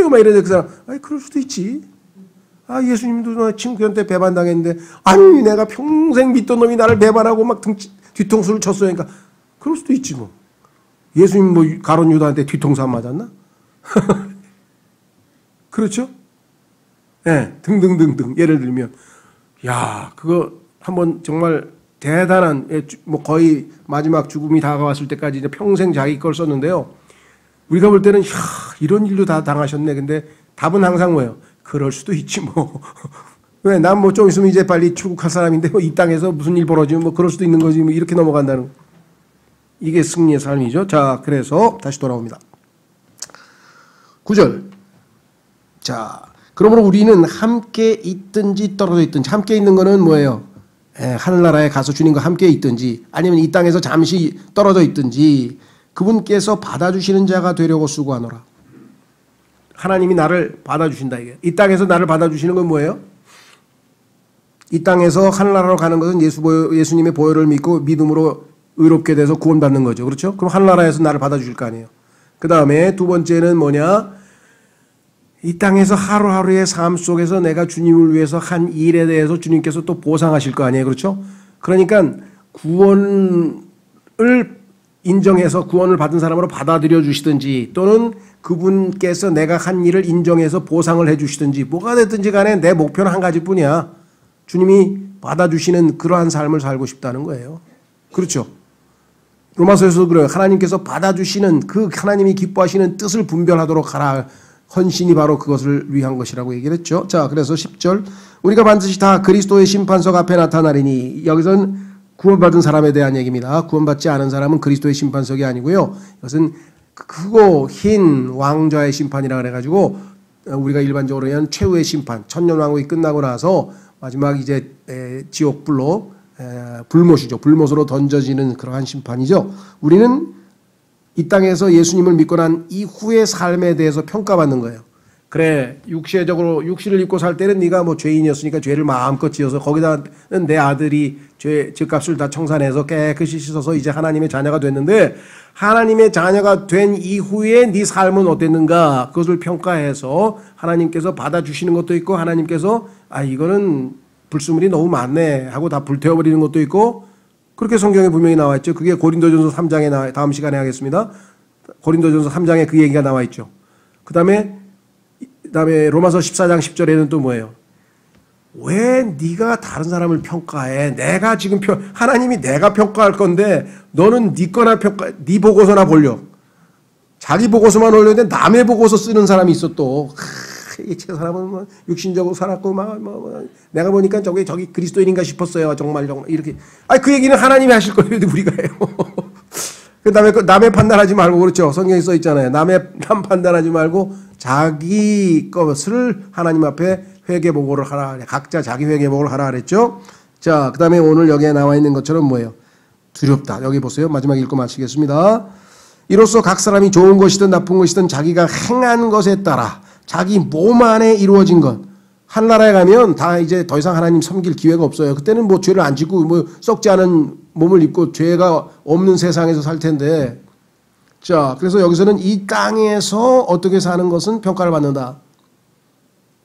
막 이러는데 그 사람, 그럴 수도 있지. 예수님도 친구한테 배반당했는데, 내가 평생 믿던 놈이 나를 배반하고 막 뒤통수를 쳤어요. 그러니까, 그럴 수도 있지 예수님 가론 유다한테 뒤통수 안 맞았나? 그렇죠? 네, 등등등등. 예를 들면, 그거 한번 정말 대단한, 거의 마지막 죽음이 다가왔을 때까지 이제 평생 자기 걸 썼는데요. 우리가 볼 때는, 이런 일도 다 당하셨네. 근데 답은 항상 뭐예요? 그럴 수도 있지 왜? 난 좀 있으면 이제 빨리 출국할 사람인데 이 땅에서 무슨 일 벌어지면 그럴 수도 있는 거지 이렇게 넘어간다는. 이게 승리의 삶이죠. 자, 그래서 다시 돌아옵니다. 9절. 자, 그러므로 우리는 함께 있든지 떨어져 있든지 함께 있는 거는 뭐예요? 하늘나라에 가서 주님과 함께 있든지 아니면 이 땅에서 잠시 떨어져 있든지 그분께서 받아주시는 자가 되려고 수고하노라. 하나님이 나를 받아주신다 이게. 이 땅에서 나를 받아주시는 건 뭐예요? 이 땅에서 하늘나라로 가는 것은 예수님의 보혈을 믿고 믿음으로 의롭게 돼서 구원받는 거죠. 그렇죠? 그럼 하늘나라에서 나를 받아주실 거 아니에요. 그 다음에 두 번째는 뭐냐? 이 땅에서 하루하루의 삶 속에서 내가 주님을 위해서 한 일에 대해서 주님께서 또 보상하실 거 아니에요. 그렇죠? 그러니까 구원을 인정해서 구원을 받은 사람으로 받아들여 주시든지 또는 그분께서 내가 한 일을 인정해서 보상을 해 주시든지 뭐가 됐든지 간에 내 목표는 한 가지뿐이야. 주님이 받아주시는 그러한 삶을 살고 싶다는 거예요. 그렇죠? 로마서에서도 그래요. 하나님께서 받아주시는 그 하나님이 기뻐하시는 뜻을 분별하도록 하라. 헌신이 바로 그것을 위한 것이라고 얘기를 했죠. 자, 그래서 10절 우리가 반드시 다 그리스도의 심판석 앞에 나타나리니 여기서는 구원받은 사람에 대한 얘기입니다. 구원받지 않은 사람은 그리스도의 심판석이 아니고요. 이것은 크고 흰 왕좌의 심판이라 그래가지고 우리가 일반적으로 얘기하는 최후의 심판, 천년왕국이 끝나고 나서 마지막 이제 지옥불로 불못이죠. 불못으로 던져지는 그러한 심판이죠. 우리는 이 땅에서 예수님을 믿고 난 이후의 삶에 대해서 평가받는 거예요. 그래, 육체적으로 육신을 입고 살 때는 네가 뭐 죄인이었으니까 죄를 마음껏 지어서 거기다는 내 아들이 죄값을 다 청산해서 깨끗이 씻어서 이제 하나님의 자녀가 됐는데 하나님의 자녀가 된 이후에 네 삶은 어땠는가 그것을 평가해서 하나님께서 받아주시는 것도 있고 하나님께서 이거는 불순물이 너무 많네 하고 다 불태워버리는 것도 있고 그렇게 성경에 분명히 나와 있죠. 그게 고린도전서 3장에 다음 시간에 하겠습니다. 고린도전서 3장에 그 얘기가 나와 있죠. 그 다음에 로마서 14장 10절에는 또 뭐예요? 왜 네가 다른 사람을 평가해? 내가 지금 하나님이 내가 평가할 건데 너는 네 거나 네 보고서나 보려. 자기 보고서만 올렸는데 남의 보고서 쓰는 사람이 있어 또. 저 사람은 뭐 육신적으로 살았고 내가 보니까 저기 그리스도인인가 싶었어요. 정말 이렇게. 그 얘기는 하나님이 하실 거예요. 우리가 해요. 그다음에 남의 판단하지 말고 그렇죠. 성경에 써 있잖아요. 남 판단하지 말고 자기 것을 하나님 앞에 회개보고를 하라. 각자 자기 회개보고를 하라 그랬죠. 자, 그다음에 오늘 여기에 나와 있는 것처럼 뭐예요? 두렵다. 여기 보세요. 마지막 읽고 마치겠습니다. 이로써 각 사람이 좋은 것이든 나쁜 것이든 자기가 행한 것에 따라 자기 몸 안에 이루어진 것. 한나라에 가면 다 이제 더 이상 하나님 섬길 기회가 없어요. 그때는 뭐 죄를 안 짓고 뭐 썩지 않은 몸을 입고 죄가 없는 세상에서 살 텐데. 자, 그래서 여기서는 이 땅에서 어떻게 사는 것은 평가를 받는다.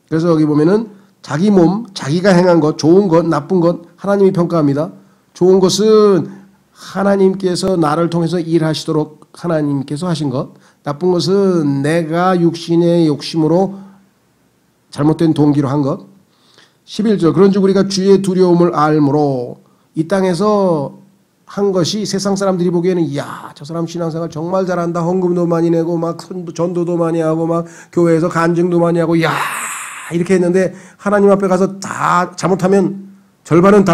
그래서 여기 보면은 자기 몸, 자기가 행한 것, 좋은 것, 나쁜 것 하나님이 평가합니다. 좋은 것은 하나님께서 나를 통해서 일하시도록 하나님께서 하신 것. 나쁜 것은 내가 육신의 욕심으로 잘못된 동기로 한 것. 11절 그런즉 우리가 주의 두려움을 알므로 이 땅에서 한 것이 세상 사람들이 보기에는 이야 저 사람 신앙생활 정말 잘한다. 헌금도 많이 내고 막 전도도 많이 하고 막 교회에서 간증도 많이 하고 이야 이렇게 했는데 하나님 앞에 가서 다 잘못하면 절반은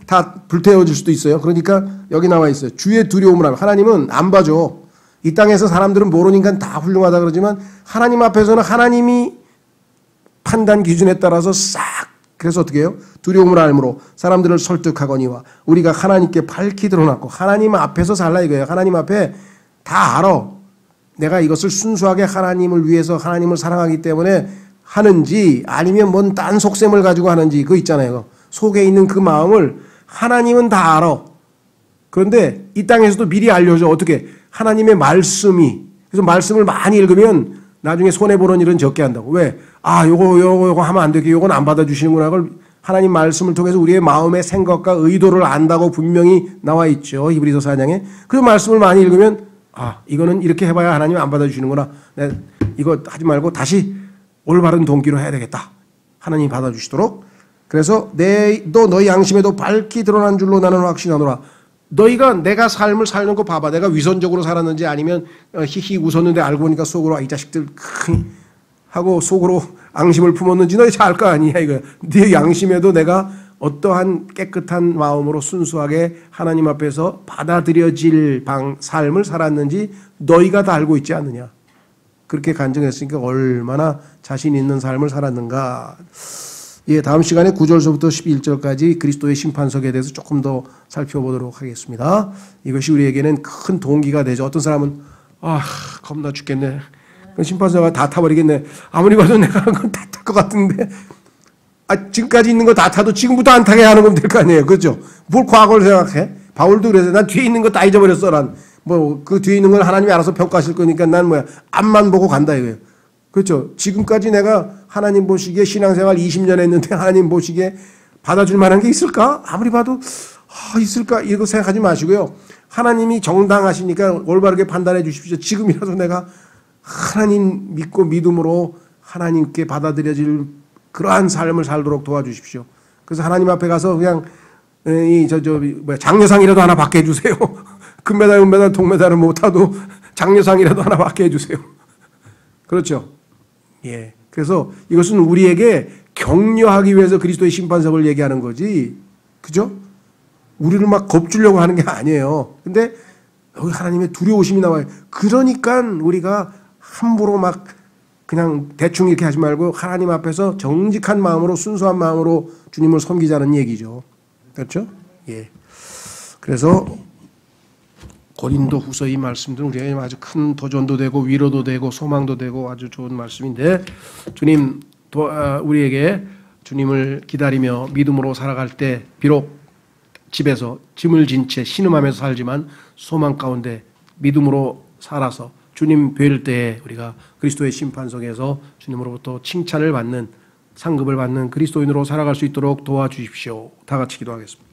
다 불태워질 수도 있어요. 그러니까 여기 나와 있어요. 주의 두려움을 하면 하나님은 안 봐줘. 이 땅에서 사람들은 모르니까 다 훌륭하다 그러지만 하나님 앞에서는 하나님이 판단 기준에 따라서 싹 그래서 어떻게 해요? 두려움을 알므로 사람들을 설득하거니와 우리가 하나님께 밝히 드러났고 하나님 앞에서 살라 이거예요. 하나님 앞에 다 알아. 내가 이것을 순수하게 하나님을 위해서 하나님을 사랑하기 때문에 하는지 아니면 뭔 딴 속셈을 가지고 하는지 그거 있잖아요. 속에 있는 그 마음을 하나님은 다 알아. 그런데 이 땅에서도 미리 알려줘. 어떻게? 하나님의 말씀이. 그래서 말씀을 많이 읽으면 나중에 손해보는 일은 적게 한다고. 왜? 요거 하면 안 되게 요건 안 받아주시는구나. 그걸 하나님 말씀을 통해서 우리의 마음의 생각과 의도를 안다고 분명히 나와 있죠. 히브리서 4장에. 그 말씀을 많이 읽으면 이거는 이렇게 해봐야 하나님 안 받아주시는구나. 내가 이거 하지 말고 다시 올바른 동기로 해야 되겠다. 하나님이 받아주시도록. 그래서 너희 양심에도 밝히 드러난 줄로 나는 확신하노라. 너희가 내가 삶을 살는 거 봐봐. 내가 위선적으로 살았는지 아니면 히히 웃었는데 알고 보니까 속으로 이 자식들 하고 속으로 앙심을 품었는지 너희 잘 알 거 아니야 이거. 네 양심에도 내가 어떠한 깨끗한 마음으로 순수하게 하나님 앞에서 받아들여질 삶을 살았는지 너희가 다 알고 있지 않느냐. 그렇게 간증했으니까 얼마나 자신 있는 삶을 살았는가. 예, 다음 시간에 9절서부터 11절까지 그리스도의 심판석에 대해서 조금 더 살펴보도록 하겠습니다. 이것이 우리에게는 큰 동기가 되죠. 어떤 사람은 겁나 죽겠네. 심판서가 다 타버리겠네. 아무리 봐도 내가 한 건 다 탈 것 같은데 지금까지 있는 거 다 타도 지금부터 안 타게 하는 건 될 거 아니에요. 그렇죠? 뭘 과거를 생각해? 바울도 그래서 난 뒤에 있는 거 다 잊어버렸어. 난 뭐 그 뒤에 있는 건 하나님이 알아서 평가하실 거니까 난 앞만 보고 간다 이거예요. 그렇죠? 지금까지 내가 하나님 보시기에 신앙생활 20년 했는데 하나님 보시기에 받아줄 만한 게 있을까? 아무리 봐도 있을까? 이거 생각하지 마시고요. 하나님이 정당하시니까 올바르게 판단해 주십시오. 지금이라도 내가 하나님 믿고 믿음으로 하나님께 받아들여질 그러한 삶을 살도록 도와주십시오. 그래서 하나님 앞에 가서 그냥 장려상이라도 하나 받게 해주세요. 금메달, 은메달, 동메달은 못하도 장려상이라도 하나 받게 해주세요. 그렇죠? 예. 그래서 이것은 우리에게 격려하기 위해서 그리스도의 심판석을 얘기하는 거지. 그죠? 우리를 막 겁주려고 하는 게 아니에요. 근데 여기 하나님의 두려우심이 나와요. 그러니까 우리가 함부로 막 그냥 대충 이렇게 하지 말고 하나님 앞에서 정직한 마음으로 순수한 마음으로 주님을 섬기자는 얘기죠. 그렇죠? 예. 그래서 고린도 후서 이 말씀들은 우리에게 아주 큰 도전도 되고 위로도 되고 소망도 되고 아주 좋은 말씀인데 주님 우리에게 주님을 기다리며 믿음으로 살아갈 때 비록 집에서 짐을 진 채 신음하면서 살지만 소망 가운데 믿음으로 살아서 주님 뵐 때에 우리가 그리스도의 심판석에서 주님으로부터 칭찬을 받는 상급을 받는 그리스도인으로 살아갈 수 있도록 도와주십시오. 다 같이 기도하겠습니다.